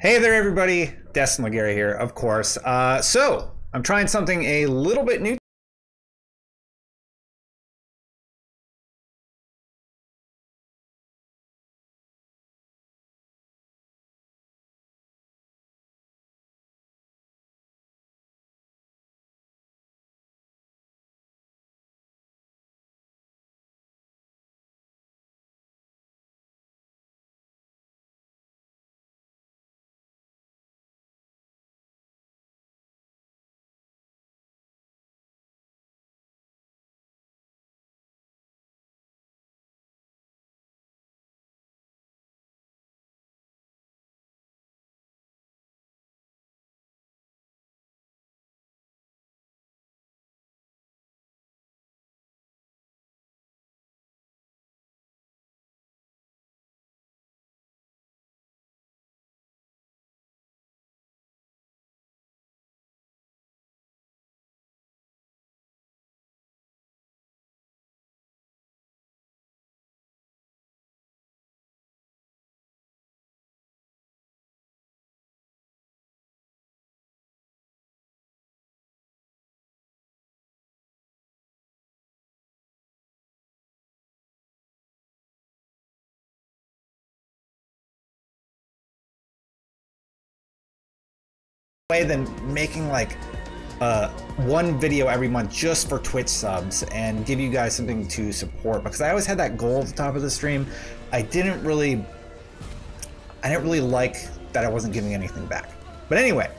Hey there, everybody. Destin Legary here, of course. So I'm trying something a little bit new. Way than making like one video every month just for Twitch subs and give you guys something to support, because I always had that goal at the top of the stream. I didn't really like that I wasn't giving anything back. But anyway,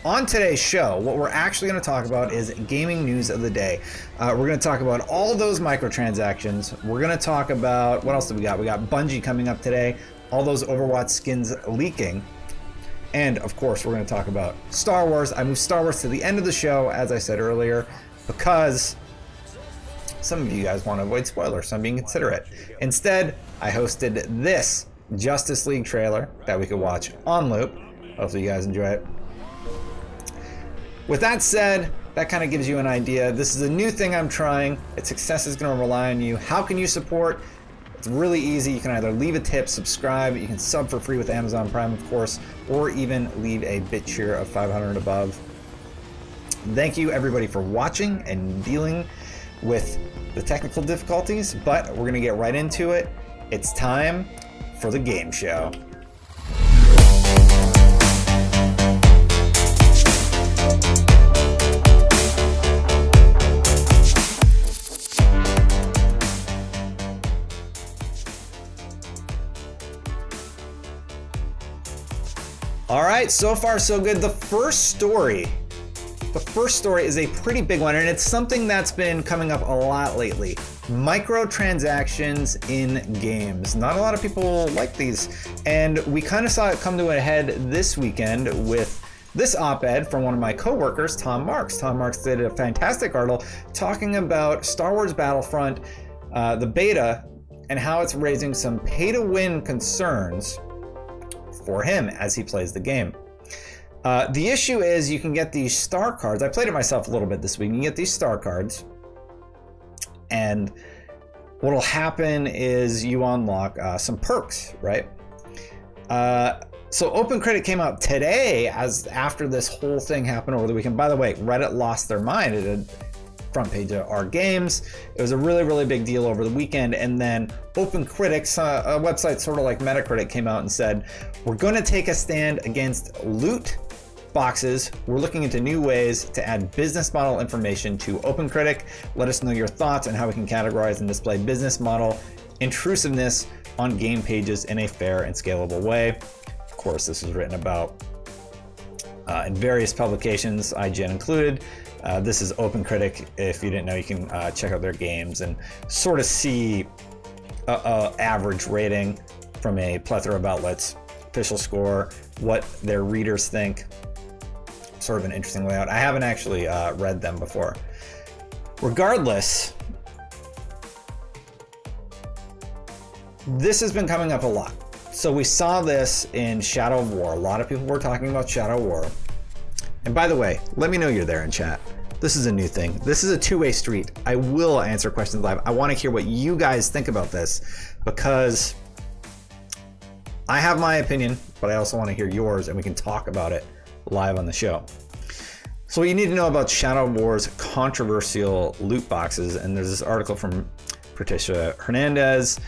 on today's show, what we're actually going to talk about is gaming news of the day. We're going to talk about all those microtransactions. We're going to talk about, what else do we got? We got Bungie coming up today, all those Overwatch skins leaking. And of course, we're going to talk about Star Wars. I moved Star Wars to the end of the show, as I said earlier, because some of you guys want to avoid spoilers, so I'm being considerate. Instead, I hosted this Justice League trailer that we could watch on loop. Hopefully you guys enjoy it. With that said, that kind of gives you an idea. This is a new thing I'm trying. Its success is going to rely on you. How can you support? It's really easy. You can either leave a tip, subscribe, you can sub for free with Amazon Prime, of course, or even leave a bit cheer of 500 above. Thank you everybody for watching and dealing with the technical difficulties, but we're going to get right into it. It's time for the game show. All right, so far so good. The first story is a pretty big one, and it's something that's been coming up a lot lately. Microtransactions in games. Not a lot of people like these, and we kind of saw it come to a head this weekend with this op-ed from one of my coworkers, Tom Marks. Tom Marks did a fantastic article talking about Star Wars Battlefront, the beta, and how it's raising some pay-to-win concerns for him as he plays the game. The issue is you can get these star cards. I played it myself a little bit this week. You can get these star cards, and what'll happen is you unlock some perks, right? So OpenCritic came out today as after this whole thing happened over the weekend. By the way, Reddit lost their mind. It had front page of our games. It was a really big deal over the weekend, and then OpenCritic, a website sort of like Microtransactions, came out and said, we're going to take a stand against loot boxes. We're looking into new ways to add business model information to OpenCritic. Let us know your thoughts on how we can categorize and display business model intrusiveness on game pages in a fair and scalable way. Of course, this was written about in various publications, IGN included. This is OpenCritic. If you didn't know, you can check out their games and sort of see a average rating from a plethora of outlets, official score, what their readers think. Sort of an interesting layout. I haven't actually read them before. Regardless, this has been coming up a lot. So we saw this in Shadow of War. A lot of people were talking about Shadow of War. And by the way, let me know you're there in chat. This is a new thing. This is a two-way street. I will answer questions live. I want to hear what you guys think about this, because I have my opinion, but I also want to hear yours, and we can talk about it live on the show. So what you need to know about Shadow War's controversial loot boxes, and there's this article from Patricia Hernandez,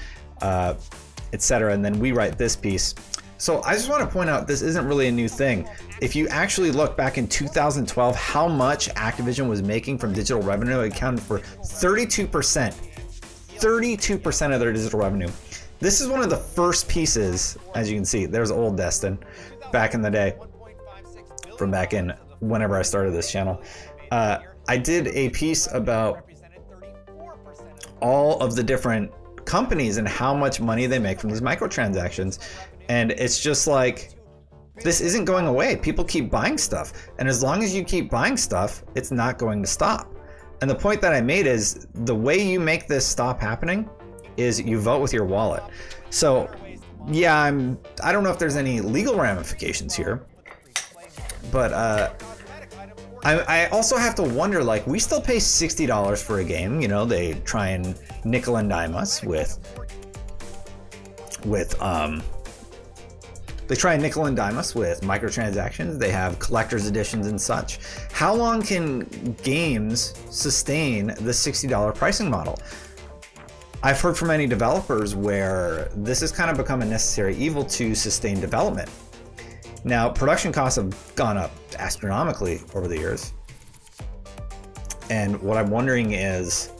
etc., and then we write this piece. So I just want to point out, this isn't really a new thing. If you actually look back in 2012, how much Activision was making from digital revenue, it accounted for 32% of their digital revenue. This is one of the first pieces, as you can see, there's old Destin, back in the day, from back in whenever I started this channel. I did a piece about all of the different companies and how much money they make from these microtransactions. And it's just like, this isn't going away. People keep buying stuff. And as long as you keep buying stuff, it's not going to stop. And the point that I made is the way you make this stop happening is you vote with your wallet. So yeah, I don't know if there's any legal ramifications here, but I also have to wonder, like, we still pay $60 for a game. You know, they try and nickel and dime us with microtransactions. They have collector's editions and such. How long can games sustain the $60 pricing model? I've heard from many developers where this has kind of become a necessary evil to sustain development. Now, production costs have gone up astronomically over the years. And what I'm wondering is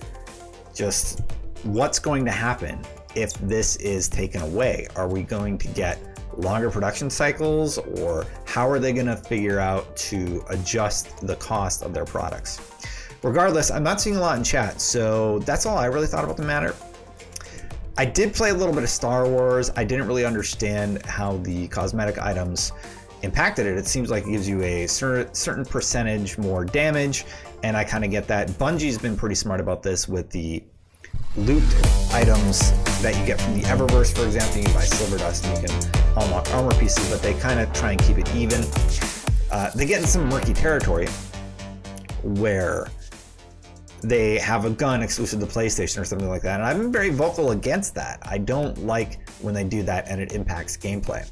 just what's going to happen if this is taken away. Are we going to get longer production cycles, or how are they going to figure out to adjust the cost of their products? Regardless, I'm not seeing a lot in chat, so that's all I really thought about the matter. I did play a little bit of Star Wars. I didn't really understand how the cosmetic items impacted it. It seems like it gives you a certain percentage more damage, and I kind of get that. Bungie's been pretty smart about this with the loot items that you get from the Eververse, for example. You can buy silver dust and you can unlock armor pieces, but they kind of try and keep it even. They get in some murky territory where they have a gun exclusive to PlayStation or something like that, and I've been very vocal against that. I don't like when they do that and it impacts gameplay.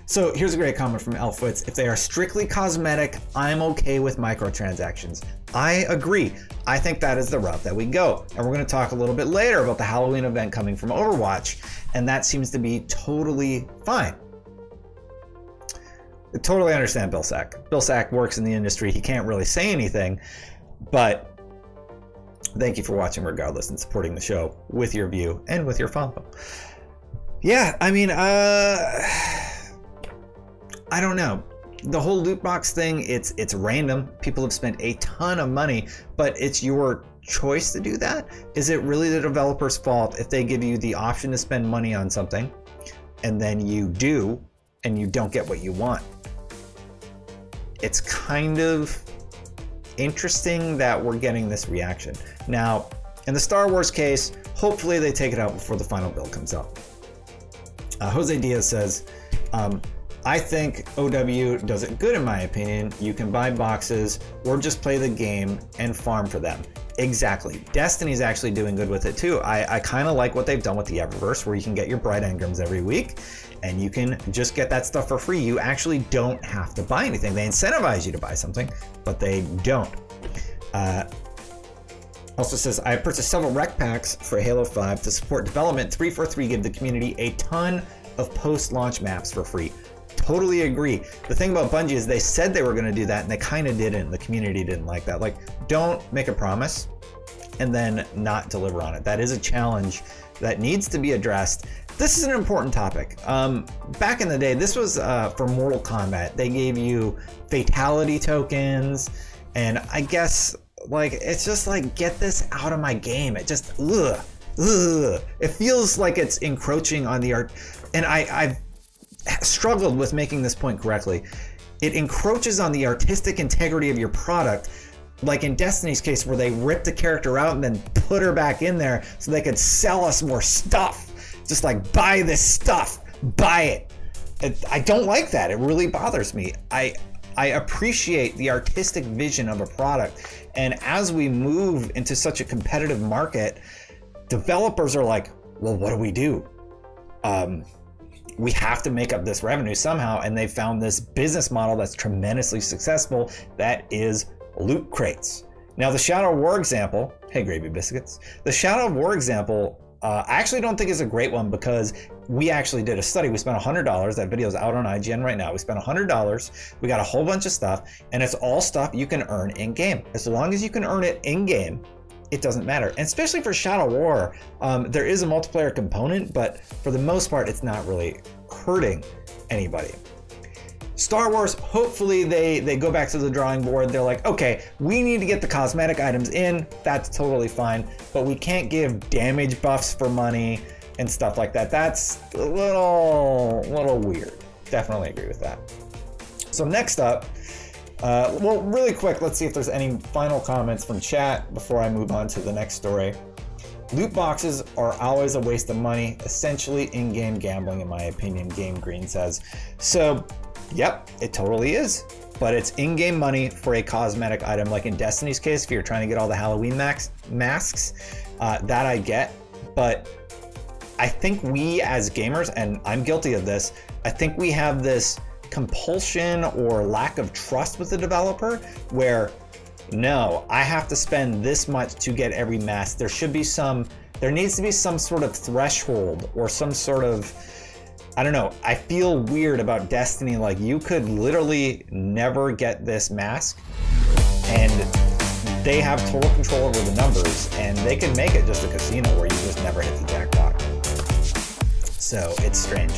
So here's a great comment from Elfwitz. If they are strictly cosmetic, I'm okay with microtransactions. I agree. I think that is the route that we go. And we're going to talk a little bit later about the Halloween event coming from Overwatch, and that seems to be totally fine. I totally understand Bill Sack. Bill Sack works in the industry. He can't really say anything, but thank you for watching regardless and supporting the show with your view and with your follow. Yeah, I mean, I don't know. The whole loot box thing, it's random. People have spent a ton of money, but it's your choice to do that. Is it really the developer's fault if they give you the option to spend money on something and then you do and you don't get what you want? It's kind of interesting that we're getting this reaction. Now, in the Star Wars case, hopefully they take it out before the final bill comes out. Jose Diaz says, I think OW does it good in my opinion. You can buy boxes or just play the game and farm for them. Exactly. Destiny's actually doing good with it too. I kind of like what they've done with the Eververse, where you can get your Bright Engrams every week and you can just get that stuff for free. You actually don't have to buy anything. They incentivize you to buy something, but they don't. Also says, I purchased several rec packs for Halo 5 to support development. 343 give the community a ton of post-launch maps for free. Totally agree. The thing about Bungie is they said they were going to do that and they kind of didn't. The community didn't like that. Like, don't make a promise and then not deliver on it. That is a challenge that needs to be addressed. This is an important topic. Back in the day, this was for Mortal Kombat. They gave you fatality tokens, and I guess, like, it's just like, get this out of my game. It just, ugh. It feels like it's encroaching on the art, and I've struggled with making this point correctly. It encroaches on the artistic integrity of your product, like in Destiny's case, where they ripped the character out and then put her back in there so they could sell us more stuff. Just like, buy this stuff, buy it. I don't like that. It really bothers me. I appreciate the artistic vision of a product, and as we move into such a competitive market, developers are like, well, what do we do? we have to make up this revenue somehow, and they found this business model that's tremendously successful, that is loot crates. Now the Shadow of War example, hey Gravy Biscuits, the Shadow of War example, I actually don't think is a great one, because we actually did a study. We spent $100. That video is out on IGN right now. We spent $100. We got a whole bunch of stuff, and it's all stuff you can earn in game. As long as you can earn it in game, it doesn't matter. And especially for Shadow War, there is a multiplayer component, but for the most part, it's not really hurting anybody. Star Wars, hopefully they go back to the drawing board. They're like, okay, we need to get the cosmetic items in. That's totally fine, but we can't give damage buffs for money and stuff like that. That's a little weird. Definitely agree with that. So next up, well, really quick, let's see if there's any final comments from chat before I move on to the next story. Loot boxes are always a waste of money, essentially in-game gambling, in my opinion, Game Green says. So, yep, it totally is. But it's in-game money for a cosmetic item, like in Destiny's case, if you're trying to get all the Halloween masks, that I get. But I think we as gamers, and I'm guilty of this, I think we have this compulsion or lack of trust with the developer where, no, I have to spend this much to get every mask. There needs to be some sort of threshold or some sort of, I don't know, I feel weird about Destiny. Like, you could literally never get this mask, and they have total control over the numbers, and they can make it just a casino where you just never hit the jackpot. So it's strange.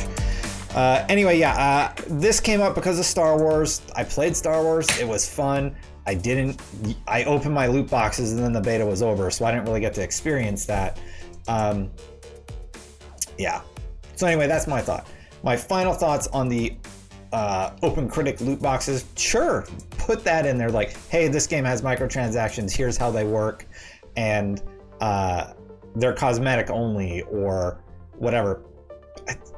Anyway, yeah, this came up because of Star Wars. I played Star Wars. It was fun. I opened my loot boxes and then the beta was over, so I didn't really get to experience that. Yeah. So anyway, that's my thought. My final thoughts on the OpenCritic loot boxes. Sure, put that in there, like, hey, this game has microtransactions, here's how they work, and they're cosmetic only, or whatever.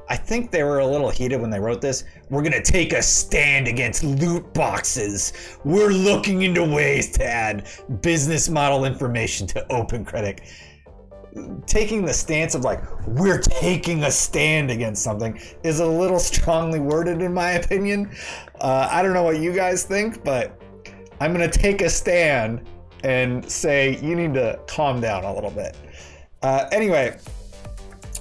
I think they were a little heated when they wrote this. We're gonna take a stand against loot boxes. We're looking into ways to add business model information to OpenCritic. Taking the stance of like, we're taking a stand against something is a little strongly worded in my opinion. I don't know what you guys think, but I'm gonna take a stand and say you need to calm down a little bit. Anyway,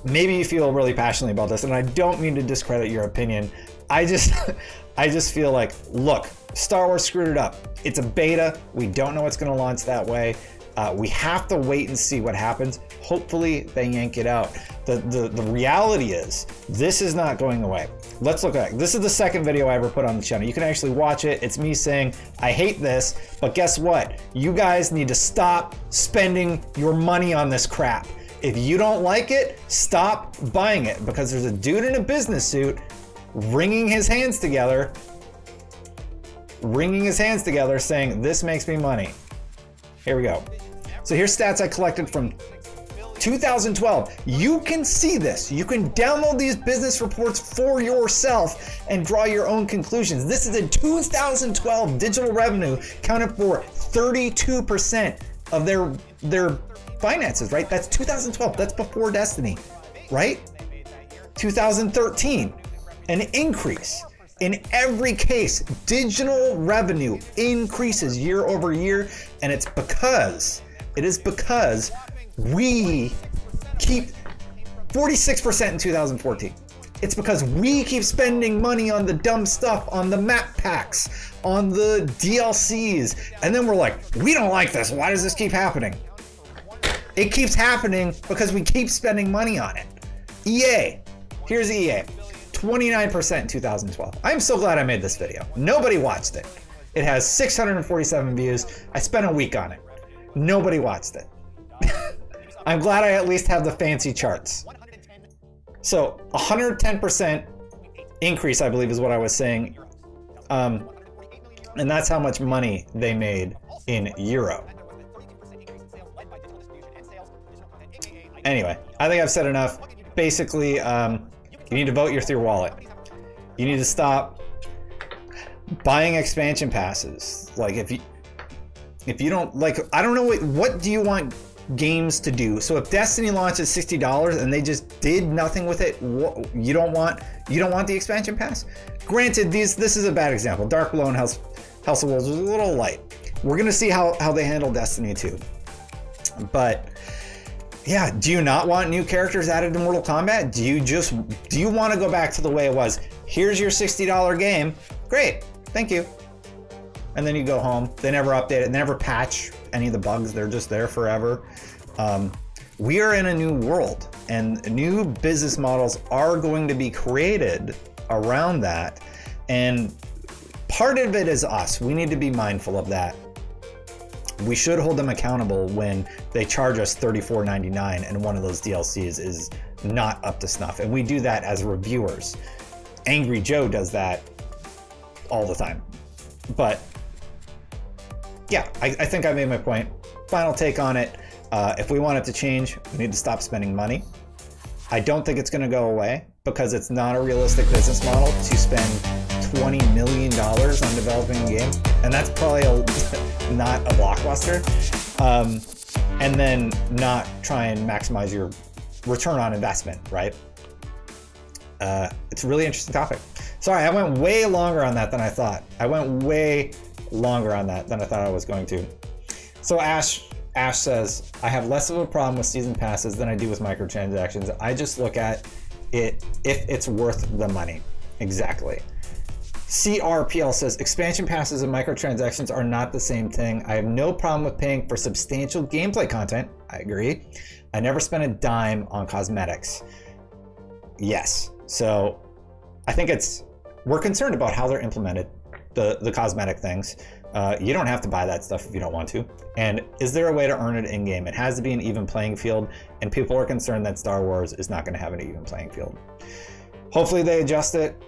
maybe you feel really passionately about this, and I don't mean to discredit your opinion. I just feel like, look, Star Wars screwed it up. It's a beta. We don't know it's going to launch that way. We have to wait and see what happens. Hopefully they yank it out. The reality is, this is not going away. Let's look at it. This is the second video I ever put on the channel. You can actually watch it. It's me saying, I hate this, but guess what? You guys need to stop spending your money on this crap. If you don't like it, stop buying it, because there's a dude in a business suit wringing his hands together saying, this makes me money. Here we go. So here's stats I collected from 2012. You can see this. You can download these business reports for yourself and draw your own conclusions. This is in 2012. Digital revenue counted for 32% of their finances, right? That's 2012. That's before Destiny, right? 2013, an increase. In every case, digital revenue increases year over year, and it is because we keep 46% in 2014. It's because we keep spending money on the dumb stuff, on the map packs, on the DLCs, and then we're like, we don't like this. Why does this keep happening? It keeps happening because we keep spending money on it. EA, here's EA, 29% in 2012. I'm so glad I made this video. Nobody watched it. It has 647 views. I spent a week on it. Nobody watched it. I'm glad I at least have the fancy charts. So 110% increase, I believe is what I was saying. And that's how much money they made in euro. Anyway, I think I've said enough. Basically, you need to vote through your wallet. You need to stop buying expansion passes. Like, if you don't, like, I don't know, what do you want games to do. So if Destiny launches $60 and they just did nothing with it, you don't want the expansion pass? Granted, this is a bad example. Dark Below and House of Wolves was a little light. We're gonna see how they handle Destiny 2. But yeah, do you not want new characters added to Mortal Kombat? Do you want to go back to the way it was? Here's your $60 game. Great, thank you. And then you go home. They never update it, they never patch any of the bugs. They're just there forever. We are in a new world, and new business models are going to be created around that. And part of it is us. We need to be mindful of that. We should hold them accountable when they charge us $34.99 and one of those DLCs is not up to snuff. And we do that as reviewers. Angry Joe does that all the time. But yeah, I think I made my point. Final take on it. If we want it to change, we need to stop spending money. I don't think it's going to go away because it's not a realistic business model to spend $20 million on developing a game. And that's probably not a blockbuster. And then not try and maximize your return on investment, right? It's a really interesting topic. Sorry, I went way longer on that than I thought. I was going to. So Ash says, I have less of a problem with season passes than I do with microtransactions. I just look at it if it's worth the money. Exactly. CRPL says, expansion passes and microtransactions are not the same thing. I have no problem with paying for substantial gameplay content. I agree. I never spent a dime on cosmetics. Yes. So I think we're concerned about how they're implemented, the cosmetic things. You don't have to buy that stuff if you don't want to. And is there a way to earn it in game? It has to be an even playing field, and people are concerned that Star Wars is not going to have an even playing field. Hopefully they adjust it.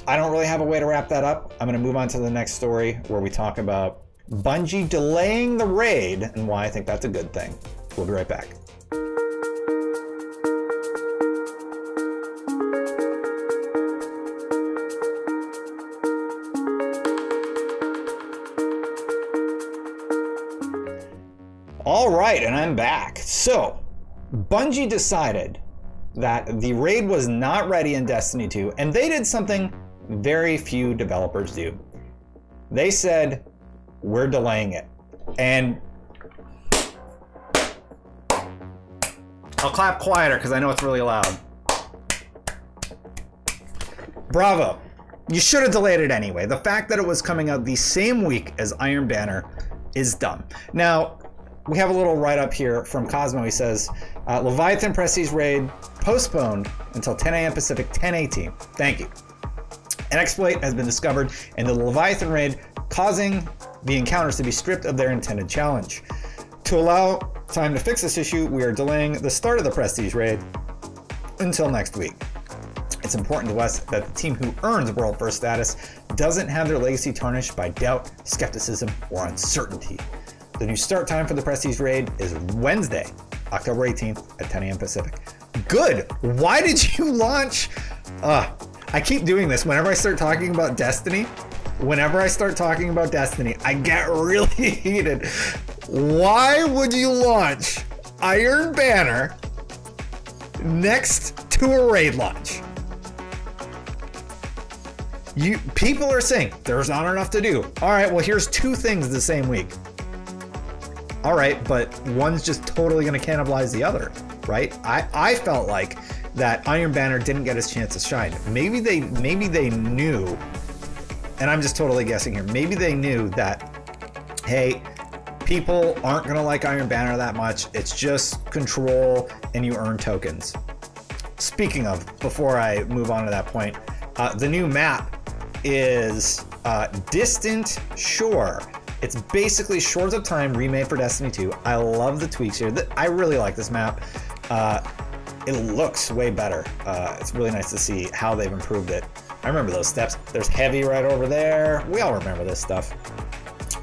I don't really have a way to wrap that up. I'm going to move on to the next story where we talk about Bungie delaying the raid and why I think that's a good thing. We'll be right back. All right, and I'm back. So, Bungie decided that the raid was not ready in Destiny 2, and they did something very few developers do. They said, we're delaying it. And I'll clap quieter because I know it's really loud. Bravo. You should have delayed it anyway. The fact that it was coming out the same week as Iron Banner is dumb. Now, we have a little write-up here from Cosmo. He says, Leviathan Prestige Raid postponed until 10 a.m. Pacific, 10:18. Thank you. An exploit has been discovered in the Leviathan Raid, causing the encounters to be stripped of their intended challenge. To allow time to fix this issue, we are delaying the start of the Prestige Raid until next week. It's important to us that the team who earns World First status doesn't have their legacy tarnished by doubt, skepticism, or uncertainty. The new start time for the Prestige Raid is Wednesday, October 18th at 10 a.m. Pacific. Good. Why did you launch? I keep doing this whenever I start talking about Destiny. I get really heated. Why would you launch Iron Banner next to a raid launch? People are saying there's not enough to do. All right, well, here's two things the same week. All right, but one's just totally going to cannibalize the other, right? I felt like that Iron Banner didn't get his chance to shine. Maybe they knew, and I'm just totally guessing here. Maybe they knew that, hey, people aren't going to like Iron Banner that much. It's just control and you earn tokens. Speaking of, before I move on to that point, the new map is Distant Shore. It's basically Shores of Time remade for Destiny 2. I love the tweaks here. I really like this map. It looks way better. It's really nice to see how they've improved it. I remember those steps. There's Heavy right over there. We all remember this stuff.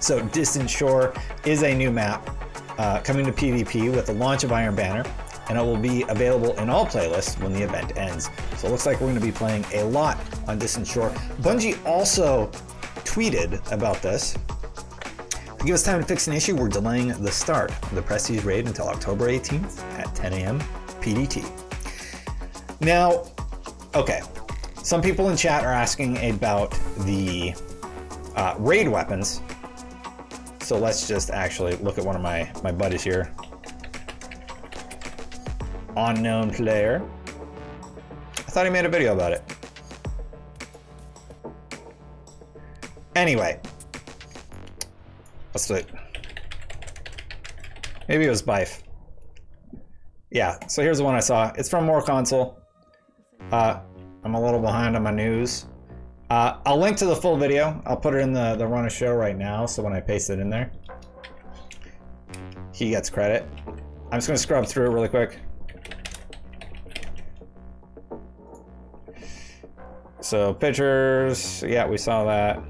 So Distant Shore is a new map coming to PvP with the launch of Iron Banner, and it will be available in all playlists when the event ends. So it looks like we're going to be playing a lot on Distant Shore. Bungie also tweeted about this. To give us time to fix an issue, we're delaying the start of the Prestige Raid until October 18th at 10 a.m. PDT. Now, okay, some people in chat are asking about the raid weapons. So let's just actually look at one of my buddies here. Unknown player. I thought he made a video about it. Anyway, let's do it. Maybe it was Bife. Yeah, so here's the one I saw. It's from More Console. I'm a little behind on my news. I'll link to the full video. I'll put it in the run of show right now, so when I paste it in there, he gets credit. I'm just gonna scrub through it really quick. So pictures, yeah, we saw that.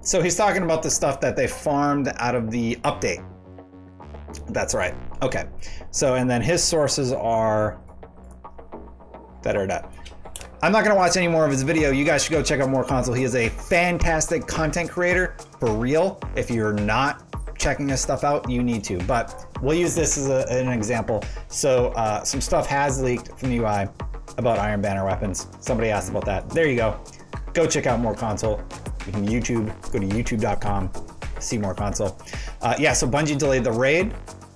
So he's talking about the stuff that they farmed out of the update. That's right. Okay. So, and then his sources are da-da-da. I'm not going to watch any more of his video. You guys should go check out More Console. He is a fantastic content creator, for real. If you're not checking his stuff out, you need to. But we'll use this as an example. So some stuff has leaked from the UI about Iron Banner weapons. Somebody asked about that. There you go. Go check out More Console. You can YouTube, go to youtube.com, see More Console. Yeah, so Bungie delayed the raid.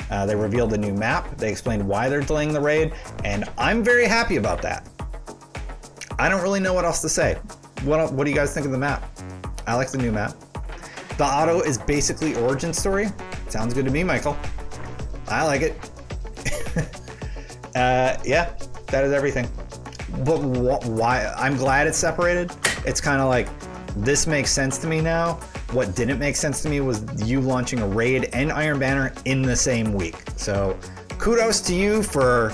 They revealed a new map. They explained why they're delaying the raid, and I'm very happy about that. I don't really know what else to say. What do you guys think of the map? I like the new map. The auto is basically origin story. Sounds good to me, Michael. I like it. Yeah, that is everything. But why? I'm glad it's separated. It's kind of like, this makes sense to me now. What didn't make sense to me was you launching a raid and Iron Banner in the same week. So kudos to you for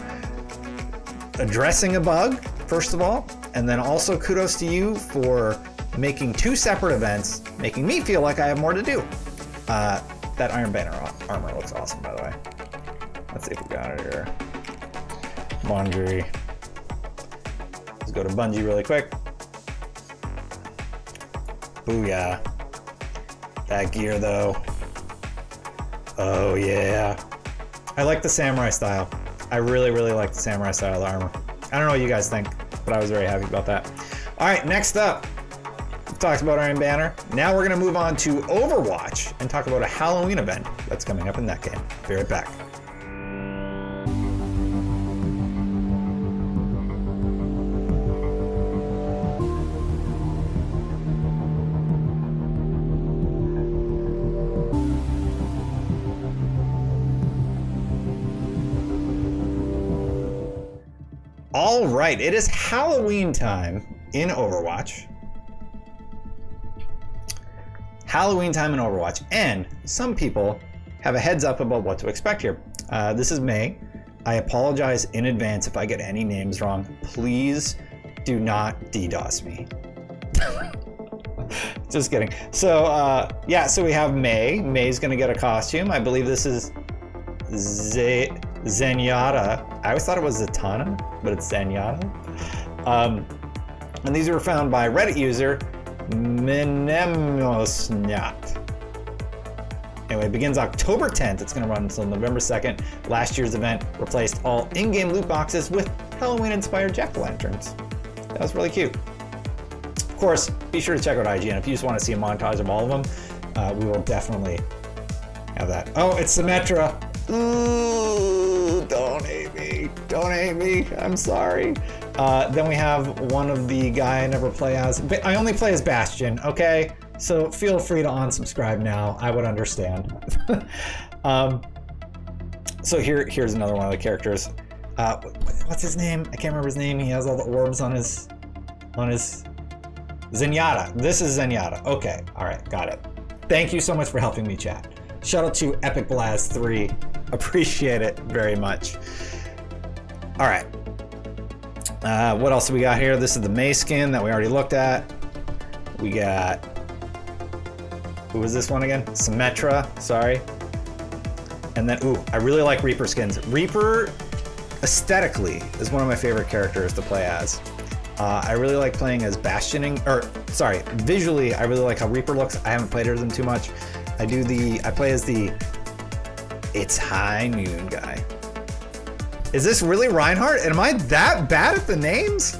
addressing a bug, first of all, and then also kudos to you for making two separate events, making me feel like I have more to do. That Iron Banner armor looks awesome, by the way. Let's see if we got it here. Bungie. Let's go to Bungie really quick. Booyah. That gear though. Oh yeah. I like the samurai style. I really, really like the samurai style of the armor. I don't know what you guys think, but I was very happy about that. All right, next up, we've talked about Iron Banner. Now we're gonna move on to Overwatch and talk about a Halloween event that's coming up in that game. Be right back. All right, it is Halloween time in Overwatch. Halloween time in Overwatch, and some people have a heads up about what to expect here. This is May. I apologize in advance if I get any names wrong. Please do not DDoS me. Just kidding. So yeah, so we have May. May's gonna get a costume. I believe this is Zenyatta. I always thought it was Zatanna, but it's Zenyatta. And these were found by Reddit user Minemosnyat. Anyway, it begins October 10th. It's going to run until November 2nd. Last year's event replaced all in-game loot boxes with Halloween-inspired jack-o'-lanterns. That was really cute. Of course, be sure to check out IGN. If you just want to see a montage of all of them, we will definitely have that. Oh, it's Symmetra. Ooh, don't hate me. Don't hate me. I'm sorry. Then we have one of the guy I never play as. But I only play as Bastion, okay? So feel free to unsubscribe now. I would understand. So here's another one of the characters. What's his name? I can't remember his name. He has all the orbs on his Zenyatta. This is Zenyatta. Okay. All right. Got it. Thank you so much for helping me, chat. Shout out to Epic Blast 3. Appreciate it very much. All right. What else do we got here? This is the May skin that we already looked at. We got, who was this one again? Symmetra, sorry. And then, ooh, I really like Reaper skins. Reaper, aesthetically, is one of my favorite characters to play as. I really like playing as Bastioning, or sorry, visually, I really like how Reaper looks. I haven't played as him too much. I play as the It's High Noon guy. Is this really Reinhardt? Am I that bad at the names?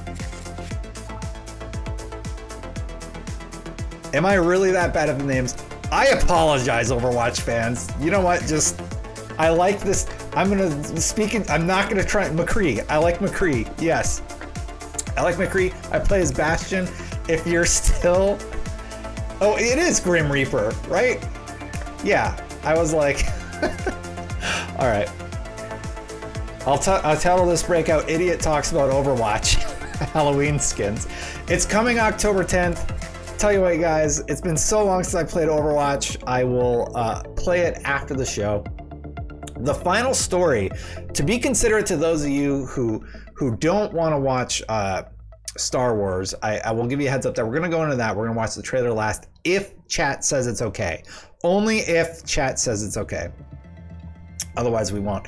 Am I really that bad at the names? I apologize, Overwatch fans. You know what? Just, I like this. I'm not gonna try McCree. I like McCree, yes. I like McCree. I play as Bastion. If you're still, oh, it is Grim Reaper, right? Yeah, I was like, all right. I'll title this breakout, Idiot Talks About Overwatch Halloween Skins. It's coming October 10th. Tell you what, guys, it's been so long since I played Overwatch. I will play it after the show. The final story, to be considerate to those of you who don't want to watch Star Wars, I will give you a heads up that we're going to go into that. We're going to watch the trailer last if chat says it's okay. Only if chat says it's okay. Otherwise, we won't.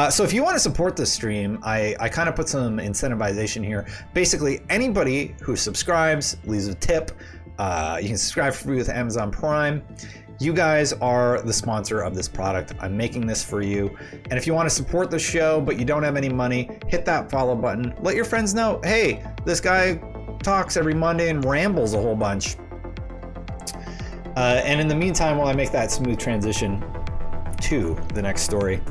So if you want to support the stream, I kind of put some incentivization here. Basically, anybody who subscribes, leaves a tip, you can subscribe for free with Amazon Prime. You guys are the sponsor of this product. I'm making this for you. And if you want to support the show, but you don't have any money, hit that follow button. Let your friends know, hey, this guy talks every Monday and rambles a whole bunch. And in the meantime, while I make that smooth transition to the next story,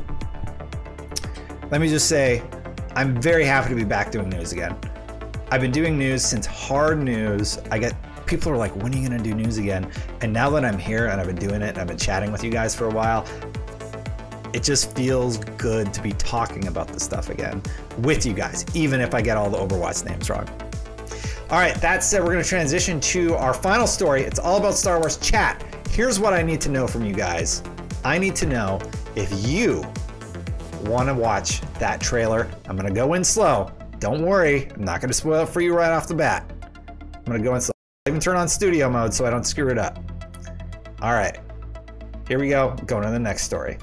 let me just say, I'm very happy to be back doing news again. I've been doing news since hard news. People are like, when are you gonna do news again? And now that I'm here and I've been doing it and I've been chatting with you guys for a while, it just feels good to be talking about this stuff again with you guys, even if I get all the Overwatch names wrong. All right, that said, we're gonna transition to our final story. It's all about Star Wars. Chat, here's what I need to know from you guys. I need to know if you wanna watch that trailer. I'm gonna go in slow. Don't worry, I'm not gonna spoil it for you right off the bat. I'm gonna go in slow. I even turn on studio mode so I don't screw it up. All right, here we go. Going to the next story.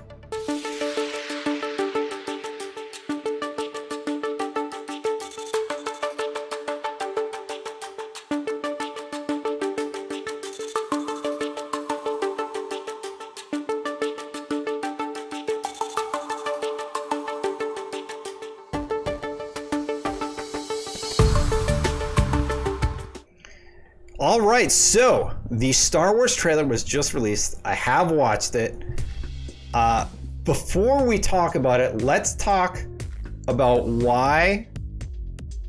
All right, so the Star Wars trailer was just released. I have watched it. Before we talk about it, let's talk about why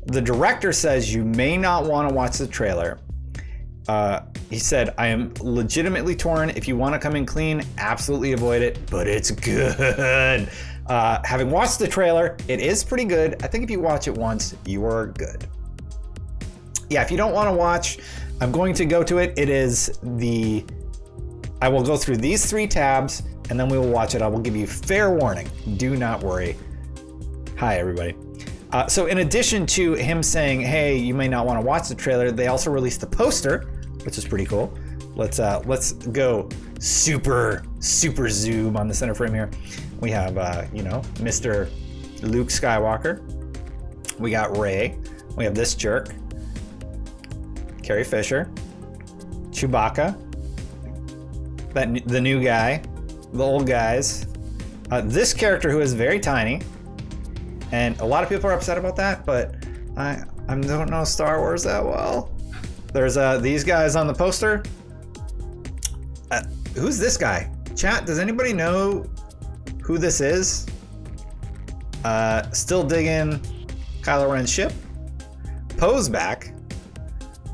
the director says you may not want to watch the trailer. He said, I am legitimately torn. If you want to come in clean, absolutely avoid it, but it's good. Having watched the trailer, it is pretty good. I think if you watch it once, you are good. Yeah, if you don't want to watch, I'm going to go to it. I will go through these 3 tabs and then we will watch it. I will give you fair warning. Do not worry. Hi, everybody. So in addition to him saying, hey, you may not want to watch the trailer, they also released the poster, which is pretty cool. Let's go super zoom on the center frame here. We have, Mr. Luke Skywalker. We got Rey. We have this jerk. Carrie Fisher, Chewbacca, the new guy, the old guys, this character who is very tiny, and a lot of people are upset about that, but I don't know Star Wars that well. There's these guys on the poster. Who's this guy? Chat, does anybody know who this is? Still digging Kylo Ren's ship. Poe's back.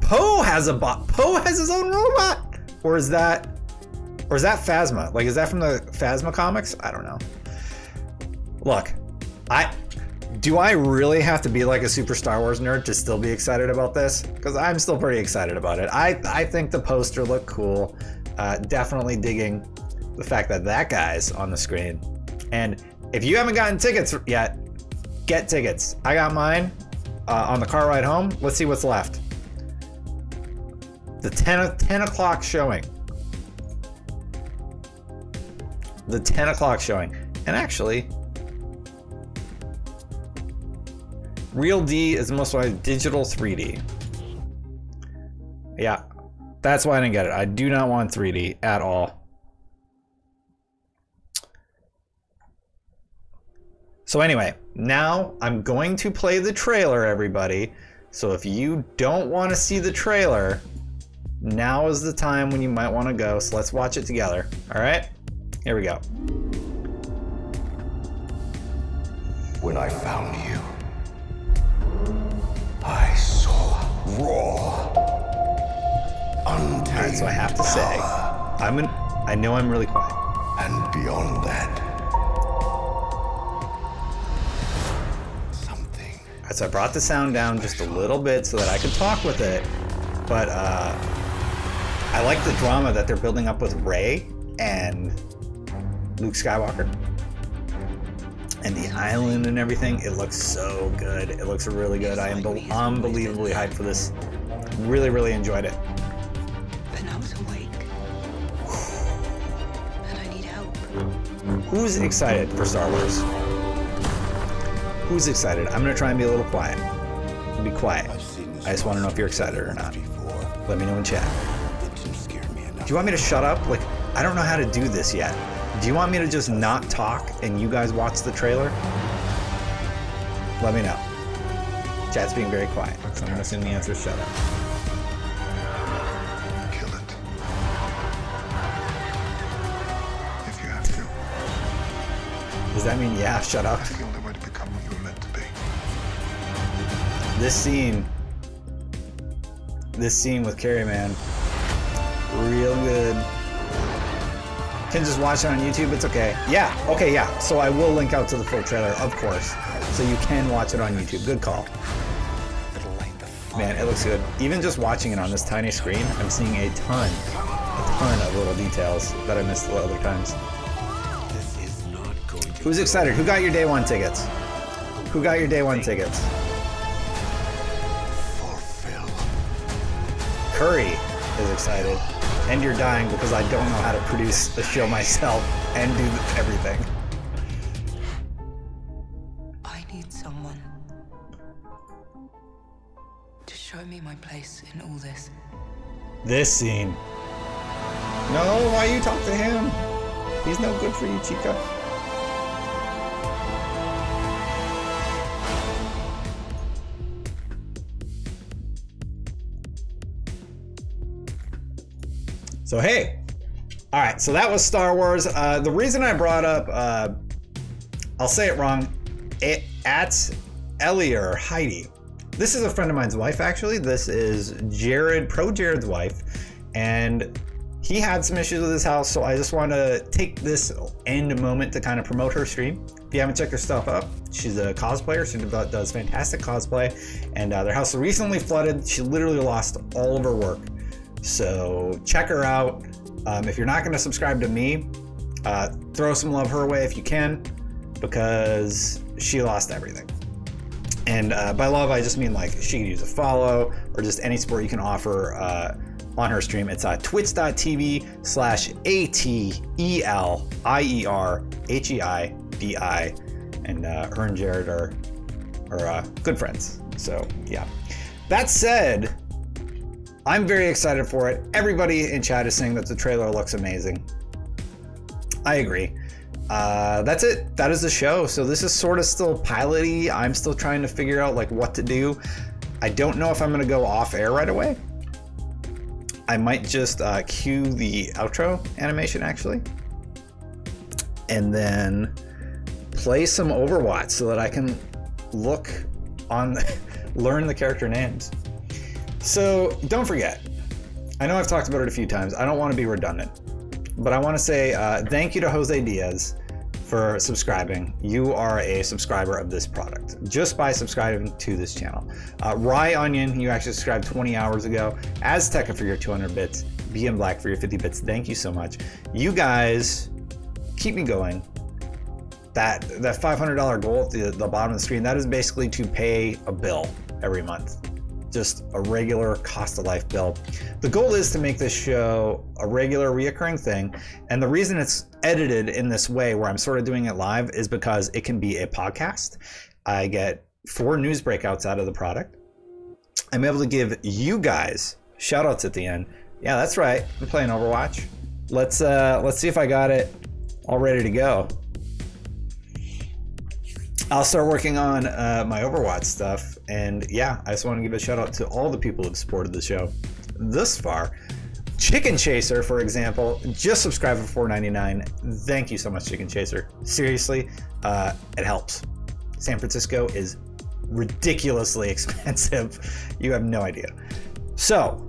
Poe has a bot. Poe has his own robot. Or is that Phasma? Like, is that from the Phasma comics? I don't know. Look, do I really have to be like a super Star Wars nerd to still be excited about this? Because I'm still pretty excited about it. I think the poster looked cool. Definitely digging the fact that that guy's on the screen. And if you haven't gotten tickets yet, get tickets. I got mine on the car ride home. Let's see what's left. The 10 o'clock showing. The 10 o'clock showing. And actually, Real D is the most like digital 3D. Yeah, That's why I didn't get it. I do not want 3D at all. So anyway, now I'm going to play the trailer, everybody. So if you don't want to see the trailer, now is the time when you might want to go. So let's watch it together. All right, here we go. When I found you, I saw raw, untamed. All right, so I have to say, I know I'm really quiet. And beyond that, something. All right, so I brought the sound down just a little bit so that I could talk with it. But I like the drama that they're building up with Rey and Luke Skywalker. And the island and everything. It looks so good. It looks really good. I am unbelievably hyped for this. Really, really enjoyed it. Then I was awake. And I need help. Who's excited for Star Wars? Who's excited? I'm gonna try and be a little quiet. Be quiet. I just want to know if you're excited or not. Let me know in chat. Do you want me to shut up? Like, I don't know how to do this yet. Do you want me to just not talk and you guys watch the trailer? Let me know. Chat's being very quiet, so I'm guessing the answer is shut up. Kill it. If you have to. Does that mean, yeah, shut up? That's the only way to become what you were meant to be. This scene with Carrie, man, real good. Can just watch it on YouTube, it's okay. Yeah, okay, yeah. So I will link out to the full trailer, of course. So you can watch it on YouTube. Good call. Man, it looks good. Even just watching it on this tiny screen, I'm seeing a ton of little details that I missed the other times. Who's excited? Who got your day one tickets? Who got your day one tickets? Curry is excited. And you're dying because I don't know how to produce the show myself and do everything. I need someone to show me my place in all this. This scene. No, why you talk to him? He's no good for you, Chica. So hey, all right, so that was Star Wars. The reason I brought up, I'll say it wrong, at Ellie or Heidi. This is a friend of mine's wife, actually. This is Jared, Pro Jared's wife, and he had some issues with his house, so I just want to take this end moment to kind of promote her stream. If you haven't checked her stuff out, she's a cosplayer. She does fantastic cosplay, and their house recently flooded. She literally lost all of her work. So check her out. If you're not going to subscribe to me, throw some love her way if you can, because she lost everything. And by love, I just mean like she could use a follow or just any support you can offer on her stream. It's twitch.tv/ATELIERHEIDI, and her and Jared are good friends. So yeah. That said, I'm very excited for it. Everybody in chat is saying that the trailer looks amazing. I agree. That's it. That is the show. So this is sort of still piloty. I'm still trying to figure out like what to do. I don't know if I'm going to go off air right away. I might just cue the outro animation actually, and then play some Overwatch so that I can look on, learn the character names. So don't forget, I know I've talked about it a few times. I don't want to be redundant, but I want to say thank you to Jose Diaz for subscribing. You are a subscriber of this product just by subscribing to this channel. Rye Onion, you actually subscribed 20 hours ago. Azteca for your 200 bits. BM Black for your 50 bits. Thank you so much. You guys keep me going. That $500 goal at the bottom of the screen, that is basically to pay a bill every month. Just a regular cost of life bill. The goal is to make this show a regular reoccurring thing. And the reason it's edited in this way where I'm sort of doing it live is because it can be a podcast. I get 4 news breakouts out of the product. I'm able to give you guys shout outs at the end Yeah, that's right. I'm playing Overwatch. Let's see if I got it all ready to go. I'll start working on my Overwatch stuff, and yeah, I just want to give a shout out to all the people who've supported the show thus far. Chicken Chaser, for example, just subscribed for $4.99. Thank you so much, Chicken Chaser. Seriously, it helps. San Francisco is ridiculously expensive. You have no idea. So,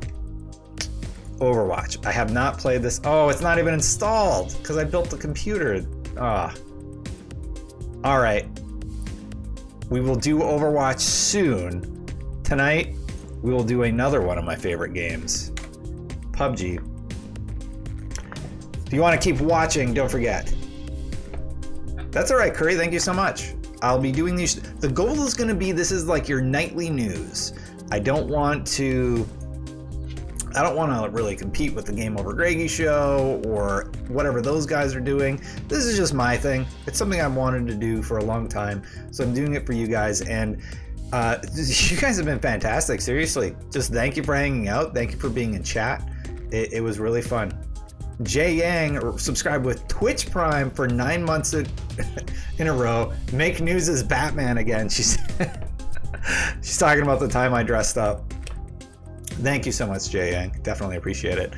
Overwatch. I have not played this. Oh, it's not even installed because I built the computer. Ah. All right. We will do Overwatch soon. Tonight, we will do another one of my favorite games, PUBG. If you want to keep watching, don't forget. That's all right, Curry. Thank you so much. I'll be doing these. The goal is going to be, this is like your nightly news. I don't want to really compete with the Game Over Greggy show or whatever those guys are doing. This is just my thing. It's something I've wanted to do for a long time, so I'm doing it for you guys. And you guys have been fantastic. Seriously, just thank you for hanging out. Thank you for being in chat. It was really fun. Jay Yang subscribed with Twitch Prime for 9 months in a row. Make news as Batman again. She's talking about the time I dressed up. Thank you so much, Jay Yang. Definitely appreciate it.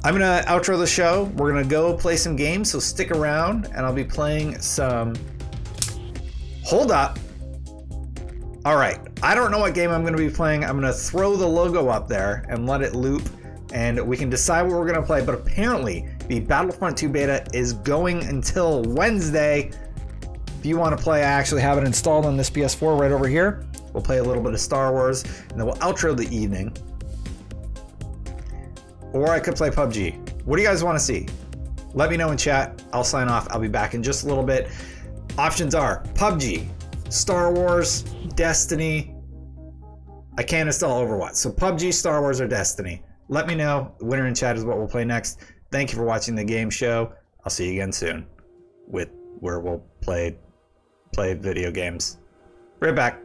I'm going to outro the show. We're going to go play some games, so stick around, and I'll be playing some... Hold up. All right. I don't know what game I'm going to be playing. I'm going to throw the logo up there and let it loop, and we can decide what we're going to play. But apparently, the Battlefront 2 beta is going until Wednesday. If you want to play, I actually have it installed on this PS4 right over here. We'll play a little bit of Star Wars, and then we'll outro the evening. Or I could play PUBG. What do you guys want to see? Let me know in chat. I'll sign off. I'll be back in just a little bit. Options are PUBG, Star Wars, Destiny. I can't install Overwatch. So PUBG, Star Wars, or Destiny. Let me know. Winner in chat is what we'll play next. Thank you for watching the game show. I'll see you again soon with where we'll play video games. Right back.